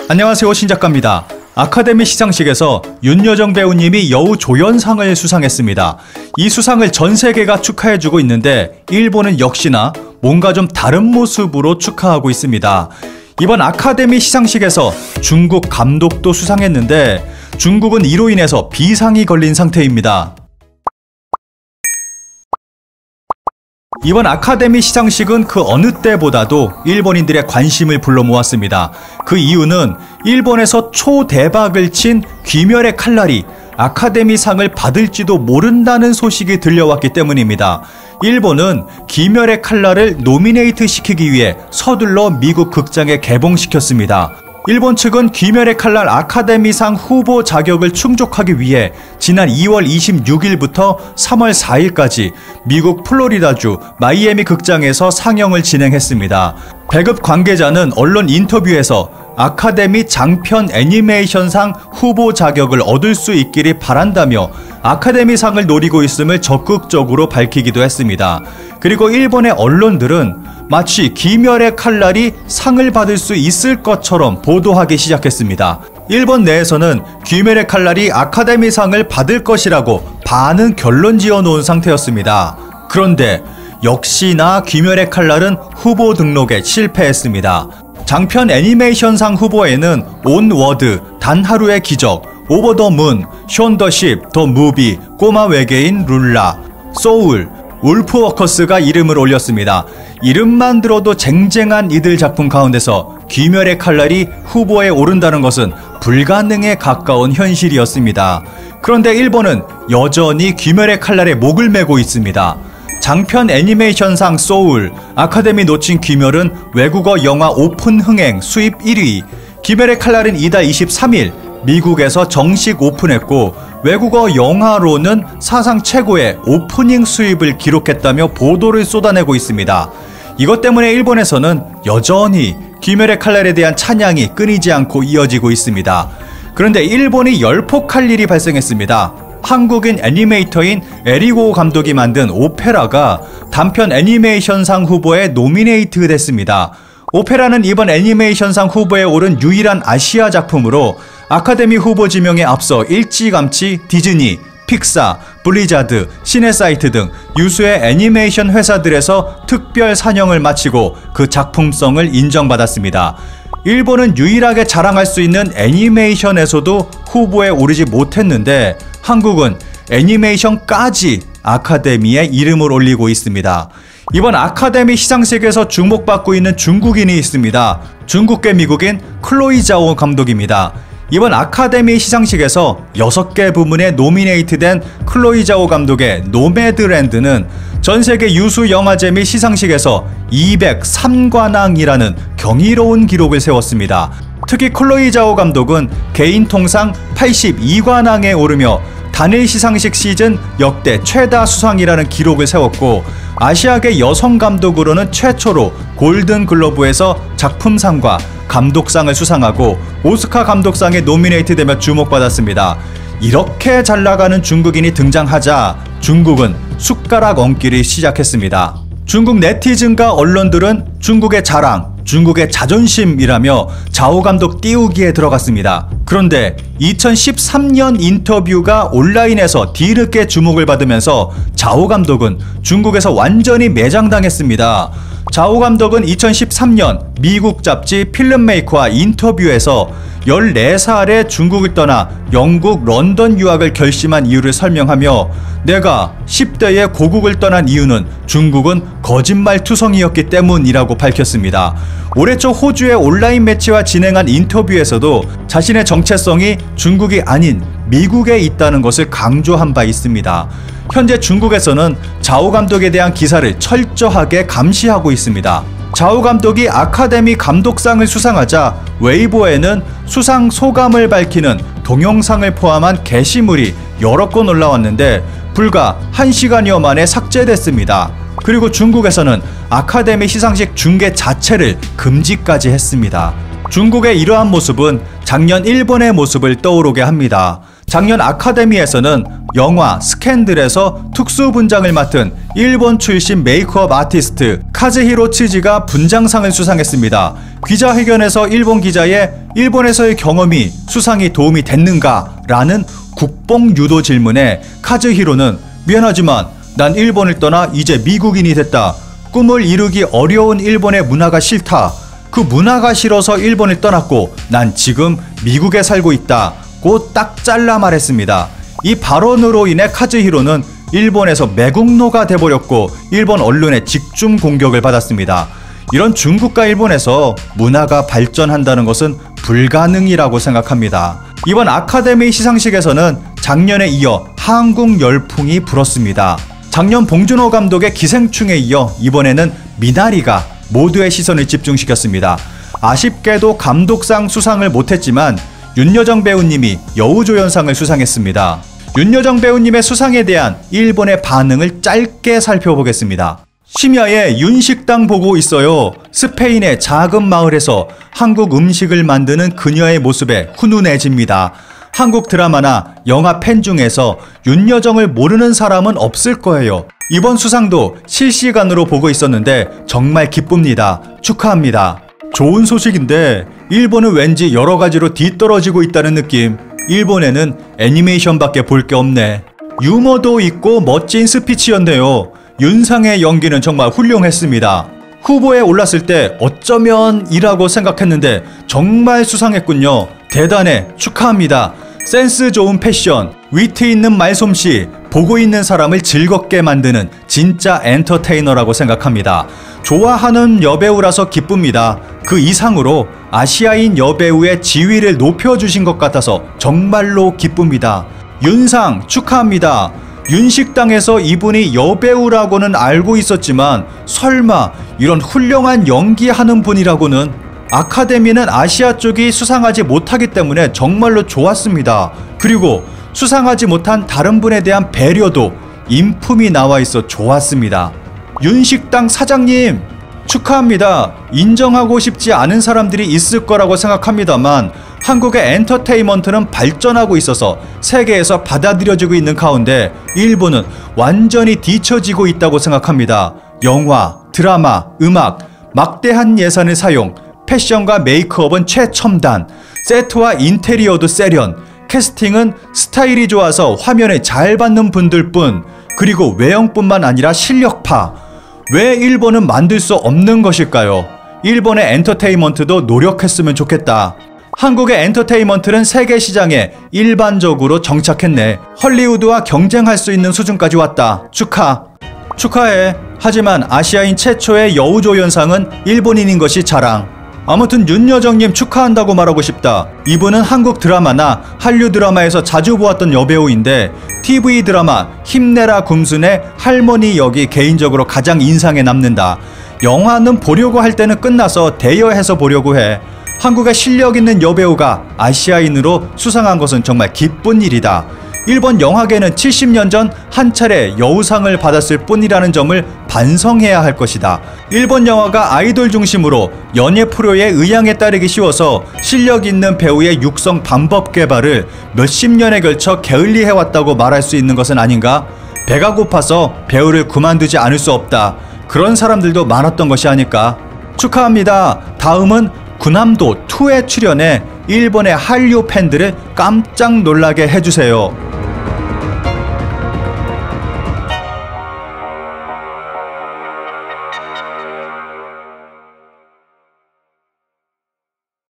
안녕하세요, 신작가입니다. 아카데미 시상식에서 윤여정 배우님이 여우 조연상을 수상했습니다. 이 수상을 전 세계가 축하해주고 있는데 일본은 역시나 뭔가 좀 다른 모습으로 축하하고 있습니다. 이번 아카데미 시상식에서 중국 감독도 수상했는데 중국은 이로 인해서 비상이 걸린 상태입니다. 이번 아카데미 시상식은 그 어느 때보다도 일본인들의 관심을 불러 모았습니다. 그 이유는 일본에서 초대박을 친 귀멸의 칼날이 아카데미상을 받을지도 모른다는 소식이 들려왔기 때문입니다. 일본은 귀멸의 칼날을 노미네이트 시키기 위해 서둘러 미국 극장에 개봉시켰습니다. 일본 측은 귀멸의 칼날 아카데미상 후보 자격을 충족하기 위해 지난 2월 26일부터 3월 4일까지 미국 플로리다주 마이애미 극장에서 상영을 진행했습니다. 배급 관계자는 언론 인터뷰에서 아카데미 장편 애니메이션상 후보 자격을 얻을 수 있기를 바란다며 아카데미상을 노리고 있음을 적극적으로 밝히기도 했습니다. 그리고 일본의 언론들은 마치 귀멸의 칼날이 상을 받을 수 있을 것처럼 보도하기 시작했습니다. 일본 내에서는 귀멸의 칼날이 아카데미상을 받을 것이라고 반은 결론 지어 놓은 상태였습니다. 그런데 역시나 귀멸의 칼날은 후보 등록에 실패했습니다. 장편 애니메이션상 후보에는 온워드, 단 하루의 기적, 오버 더 문, 션 더 십, 더 무비, 꼬마 외계인 룰라, 소울, 울프워커스가 이름을 올렸습니다. 이름만 들어도 쟁쟁한 이들 작품 가운데서 귀멸의 칼날이 후보에 오른다는 것은 불가능에 가까운 현실이었습니다. 그런데 일본은 여전히 귀멸의 칼날에 목을 메고 있습니다. 장편 애니메이션상 소울, 아카데미 놓친 귀멸은 외국어 영화 오픈 흥행 수입 1위, 귀멸의 칼날은 이달 23일 미국에서 정식 오픈했고 외국어 영화로는 사상 최고의 오프닝 수입을 기록했다며 보도를 쏟아내고 있습니다. 이것 때문에 일본에서는 여전히 귀멸의 칼날에 대한 찬양이 끊이지 않고 이어지고 있습니다. 그런데 일본이 열폭할 일이 발생했습니다. 한국인 애니메이터인 에리고 감독이 만든 오페라가 단편 애니메이션상 후보에 노미네이트 됐습니다. 오페라는 이번 애니메이션상 후보에 오른 유일한 아시아 작품으로 아카데미 후보 지명에 앞서 일찌감치 디즈니, 픽사, 블리자드, 시네사이트 등 유수의 애니메이션 회사들에서 특별 산영을 마치고 그 작품성을 인정받았습니다. 일본은 유일하게 자랑할 수 있는 애니메이션에서도 후보에 오르지 못했는데 한국은 애니메이션까지 아카데미에 이름을 올리고 있습니다. 이번 아카데미 시상식에서 주목받고 있는 중국인이 있습니다. 중국계 미국인 클로이 자오 감독입니다. 이번 아카데미 시상식에서 6개 부문에 노미네이트된 클로이 자오 감독의 노매드랜드는 전세계 유수 영화제 및 시상식에서 203관왕이라는 경이로운 기록을 세웠습니다. 특히 클로이 자오 감독은 개인 통상 82관왕에 오르며 단일 시상식 시즌 역대 최다 수상이라는 기록을 세웠고 아시아계 여성 감독으로는 최초로 골든글로브에서 작품상과 감독상을 수상하고 오스카 감독상에 노미네이트되며 주목받았습니다. 이렇게 잘나가는 중국인이 등장하자 중국은 숟가락 얹기를 시작했습니다. 중국 네티즌과 언론들은 중국의 자랑, 중국의 자존심이라며 자오 감독 띄우기에 들어갔습니다. 그런데 2013년 인터뷰가 온라인에서 뒤늦게 주목을 받으면서 자오 감독은 중국에서 완전히 매장당했습니다. 자오 감독은 2013년 미국 잡지 필름메이커와 인터뷰에서 14살에 중국을 떠나 영국 런던 유학을 결심한 이유를 설명하며 내가 10대에 고국을 떠난 이유는 중국은 거짓말투성이었기 때문이라고 밝혔습니다. 올해 초 호주의 온라인 매체와 진행한 인터뷰에서도 자신의 정체성이 중국이 아닌 미국에 있다는 것을 강조한 바 있습니다. 현재 중국에서는 자오 감독에 대한 기사를 철저하게 감시하고 있습니다. 자오 감독이 아카데미 감독상을 수상하자 웨이보에는 수상 소감을 밝히는 동영상을 포함한 게시물이 여러 건 올라왔는데 불과 1시간여 만에 삭제됐습니다. 그리고 중국에서는 아카데미 시상식 중계 자체를 금지까지 했습니다. 중국의 이러한 모습은 작년 일본의 모습을 떠오르게 합니다. 작년 아카데미에서는 영화 스캔들에서 특수 분장을 맡은 일본 출신 메이크업 아티스트 카즈히로 츠지가 분장상을 수상했습니다. 기자회견에서 일본 기자의 일본에서의 경험이 수상에 도움이 됐는가? 라는 국뽕 유도 질문에 카즈히로는 미안하지만 난 일본을 떠나 이제 미국인이 됐다. 꿈을 이루기 어려운 일본의 문화가 싫다. 그 문화가 싫어서 일본을 떠났고 난 지금 미국에 살고 있다. 고 딱 잘라 말했습니다. 이 발언으로 인해 카즈히로는 일본에서 매국노가 돼버렸고 일본 언론의 집중 공격을 받았습니다. 이런 중국과 일본에서 문화가 발전한다는 것은 불가능이라고 생각합니다. 이번 아카데미 시상식에서는 작년에 이어 한국 열풍이 불었습니다. 작년 봉준호 감독의 기생충에 이어 이번에는 미나리가 모두의 시선을 집중시켰습니다. 아쉽게도 감독상 수상을 못했지만 윤여정 배우님이 여우조연상을 수상했습니다. 윤여정 배우님의 수상에 대한 일본의 반응을 짧게 살펴보겠습니다. 심야에 윤식당 보고 있어요. 스페인의 작은 마을에서 한국 음식을 만드는 그녀의 모습에 훈훈해집니다. 한국 드라마나 영화 팬 중에서 윤여정을 모르는 사람은 없을 거예요. 이번 수상도 실시간으로 보고 있었는데 정말 기쁩니다. 축하합니다. 좋은 소식인데 일본은 왠지 여러가지로 뒤떨어지고 있다는 느낌. 일본에는 애니메이션밖에 볼 게 없네. 유머도 있고 멋진 스피치였네요. 윤상의 연기는 정말 훌륭했습니다. 후보에 올랐을 때 어쩌면 이라고 생각했는데 정말 수상했군요. 대단해. 축하합니다. 센스 좋은 패션, 위트 있는 말솜씨, 보고 있는 사람을 즐겁게 만드는 진짜 엔터테이너라고 생각합니다. 좋아하는 여배우라서 기쁩니다. 그 이상으로 아시아인 여배우의 지위를 높여주신 것 같아서 정말로 기쁩니다. 윤상 축하합니다. 윤식당에서 이분이 여배우라고는 알고 있었지만 설마 이런 훌륭한 연기하는 분이라고는. 아카데미는 아시아 쪽이 수상하지 못하기 때문에 정말로 좋았습니다. 그리고 수상하지 못한 다른 분에 대한 배려도 인품이 나와 있어 좋았습니다. 윤식당 사장님 축하합니다. 인정하고 싶지 않은 사람들이 있을 거라고 생각합니다만 한국의 엔터테인먼트는 발전하고 있어서 세계에서 받아들여지고 있는 가운데 일본은 완전히 뒤처지고 있다고 생각합니다. 영화, 드라마, 음악, 막대한 예산을 사용, 패션과 메이크업은 최첨단, 세트와 인테리어도 세련, 캐스팅은 스타일이 좋아서 화면에 잘 받는 분들뿐, 그리고 외형뿐만 아니라 실력파. 왜 일본은 만들 수 없는 것일까요? 일본의 엔터테인먼트도 노력했으면 좋겠다. 한국의 엔터테인먼트는 세계 시장에 일반적으로 정착했네. 헐리우드와 경쟁할 수 있는 수준까지 왔다. 축하해. 하지만 아시아인 최초의 여우조연상은 일본인인 것이 자랑. 아무튼 윤여정님 축하한다고 말하고 싶다. 이분은 한국 드라마나 한류 드라마에서 자주 보았던 여배우인데 TV 드라마 힘내라 굼순의 할머니 역이 개인적으로 가장 인상에 남는다. 영화는 보려고 할 때는 끝나서 대여해서 보려고 해. 한국의 실력 있는 여배우가 아시아인으로 수상한 것은 정말 기쁜 일이다. 일본 영화계는 70년 전 한 차례 여우상을 받았을 뿐이라는 점을 반성해야 할 것이다. 일본 영화가 아이돌 중심으로 연예 프로의 의향에 따르기 쉬워서 실력 있는 배우의 육성 방법 개발을 몇십 년에 걸쳐 게을리해왔다고 말할 수 있는 것은 아닌가? 배가 고파서 배우를 그만두지 않을 수 없다. 그런 사람들도 많았던 것이 아닐까? 축하합니다. 다음은 군함도 2에 출연해 일본의 한류 팬들을 깜짝 놀라게 해주세요.